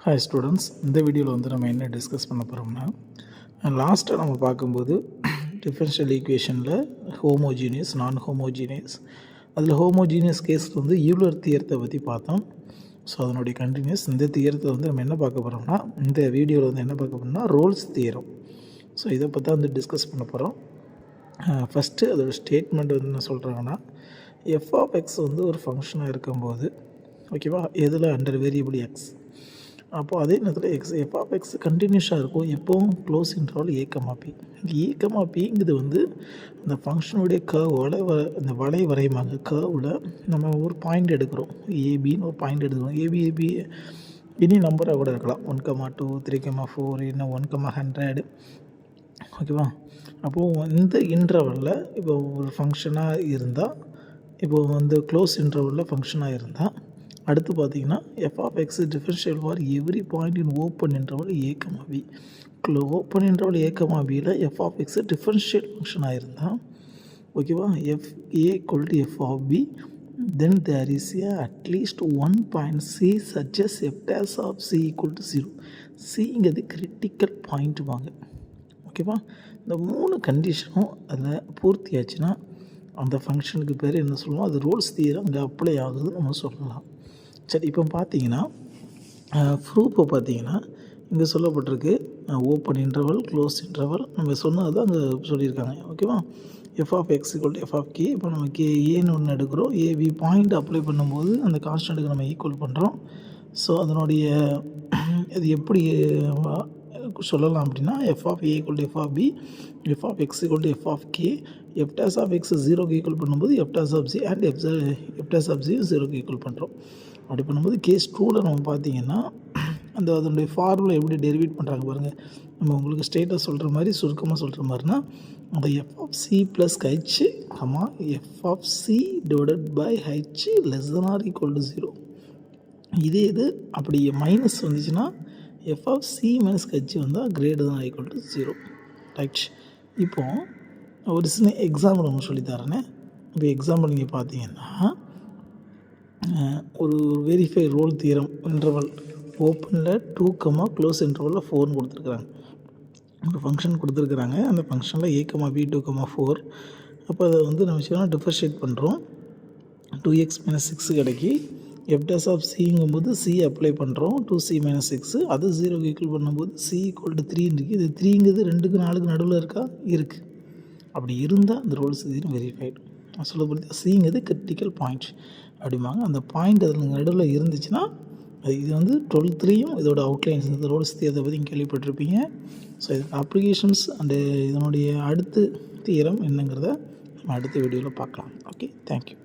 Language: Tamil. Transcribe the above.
ஹாய் ஸ்டூடெண்ட்ஸ், இந்த வீடியோவில் வந்து நம்ம என்ன டிஸ்கஸ் பண்ண போகிறோம்னா, லாஸ்ட்டாக நம்ம பார்க்கும்போது டிஃபரன்ஷியல் ஈக்குவேஷனில் ஹோமோஜீனியஸ், நான் ஹோமோஜீனியஸ், அதில் ஹோமோஜீனியஸ் கேஸில் வந்து யூலர் தியரத்தை பற்றி பார்த்தோம். ஸோ அதனுடைய கண்டினியூஸ் இந்த தியரத்தை வந்து நம்ம என்ன பார்க்க போகிறோம்னா, இந்த வீடியோவில் வந்து என்ன பார்க்க போகிறோம்னா ரோல்ஸ் தியரம். ஸோ இதை பற்றி தான் வந்து டிஸ்கஸ் பண்ண போகிறோம். ஃபஸ்ட்டு அதோட ஸ்டேட்மெண்ட் வந்து என்ன சொல்கிறாங்கன்னா, எஃப் ஆஃப் எக்ஸ் வந்து ஒரு ஃபங்க்ஷனாக இருக்கும்போது, ஓகேவா, எதில் அண்டர் வேரியபிள் எக்ஸ், அப்போது அதே நேரத்தில் எஃப் ஆஃப் எக்ஸ் கண்டினியூஸாக இருக்கும். எப்போவும் க்ளோஸ் இன்டர்வல் ஏ, பிங்கிறது வந்து இந்த ஃபங்க்ஷனுடைய இந்த வளை வரையுமாங்க. கர்வில் நம்ம ஒரு பாயிண்ட் எடுக்கிறோம், ஏபின்னு ஒரு பாயிண்ட் எடுக்கிறோம். ஏபி இனி நம்பராக கூட இருக்கலாம், 1,2 3,4 இன்னும் 1,100, ஓகேவா. அப்போது இந்த இன்டர்வலில் இப்போ ஒரு ஃபங்க்ஷனாக இருந்தால், இப்போது வந்து க்ளோஸ் இன்டர்வலில் ஃபங்க்ஷனாக இருந்தால், அடுத்து பார்த்தீங்கன்னா f of x differential for every point in open interval a, b. Open interval a, பியில் எஃப் ஆஃப் எக்ஸ் டிஃபரன்ஷியல் ஃபங்க்ஷனாக இருந்தால், ஓகேவா, f a equal to F of b, then there is at least one point c such as f dash of c equal to 0. சிங்கிறது கிரிட்டிக்கல் பாயிண்ட் வாங்க, ஓகேவா. இந்த 3 கண்டிஷனும் அதில் பூர்த்தி ஆச்சுன்னா அந்த ஃபங்க்ஷனுக்கு பேர் என்ன சொல்லுவோம், அது ரோல்ஸ் தியரம் அங்கே அப்ளை ஆகுதுன்னு நம்ம சொல்லலாம். சரி, இப்போ பார்த்தீங்கன்னா ப்ரூஃபை பார்த்தீங்கன்னா இங்கே சொல்லப்பட்டிருக்கு, ஓப்பன் இன்டர்வல், க்ளோஸ் இன்டர்வல், நம்ம சொன்னது தான் அங்கே சொல்லியிருக்காங்க, ஓகேவா. F of X equal to F of K. இப்போ நம்ம ஏன்னு ஒன்று எடுக்கிறோம், ஏபி பாயிண்ட் அப்ளை பண்ணும்போது அந்த கான்ஸ்டன்ட்டுக்கு நம்ம ஈக்குவல் பண்ணுறோம். ஸோ அதனுடைய இது எப்படி சொல்லலாம் அப்படின்னா, F of A equal to F of B, F of X equal to F of K, F dash of X 0க்கு ஈக்குவல் பண்ணும்போது F dash of C and F dash of C 0க்கு ஈக்குவல் பண்ணுறோம். அப்படி பண்ணும்போது கேஸ் 2ல் நம்ம பார்த்தீங்கன்னா அதனுடைய ஃபார்முலா எப்படி டெரிவேட் பண்ணுறாங்க பாருங்கள். நம்ம உங்களுக்கு ஸ்ட்ரெயிட்டாக சொல்கிற மாதிரி, சுருக்கமாக சொல்கிற மாதிரினா, அந்த F of C plus H, F of C divided by H less than or equal to 0. இதே இது அப்படி மைனஸ் வந்துச்சுன்னா F of C minus H வந்தால் கிரேட்டர் தான் ஈக்குவல் டு 0, ரைட். இப்போது ஒரு சின்ன எக்ஸாம்பிள் நம்ம சொல்லித்தரேனே. இப்போ எக்ஸாம்பிள் நீங்கள் பார்த்தீங்கன்னா, ஒரு வெரிஃபை ரோல் தியரம் இன்டர்வல் ஓப்பனில் 2, க்ளோஸ் இன்டர்வலில் 4 கொடுத்துருக்குறாங்க. ஒரு ஃபங்க்ஷன் கொடுத்துருக்குறாங்க, அந்த ஃபங்க்ஷனில் ஏ, பி 2,4. அப்போ அதை வந்து நம்ம செய்யணும், டிஃபரன்ஷியேட் பண்ணுறோம். 2x - 6 கிடைக்கி, எஃப் டேஸ் ஆஃப் சிங்கும்போது சி அப்ளை பண்ணுறோம், 2c - 6, அது 0க்கு ஈக்குவல் பண்ணும்போது சி ஈக்குவல் டு 3 இருக்குது. இது 3ங்கிறது 2க்கு 4க்கு நடுவில் இருக்கா, இருக்குது. அப்படி இருந்தால் அந்த ரோல்ஸ் தியரம் வெரிஃபைடு. சொல்லப்படுது சிங்கிறது கிரிட்டிக்கல் பாயிண்ட் அப்படிம்பாங்க. அந்த பாயிண்ட் அதில் நடுவில் இருந்துச்சுன்னா இது வந்து 12யும் இதோட அவுட்லைன்ஸ், இந்த ரோல்ஸ் தியரத்தை பற்றி கேள்விப்பட்டிருப்பீங்க. ஸோ இதுக்கு அப்ளிகேஷன்ஸ் அண்டு இதனுடைய அடுத்த தியரம் என்னங்கிறத நம்ம அடுத்த வீடியோவில் பார்க்கலாம். Okay, thank you.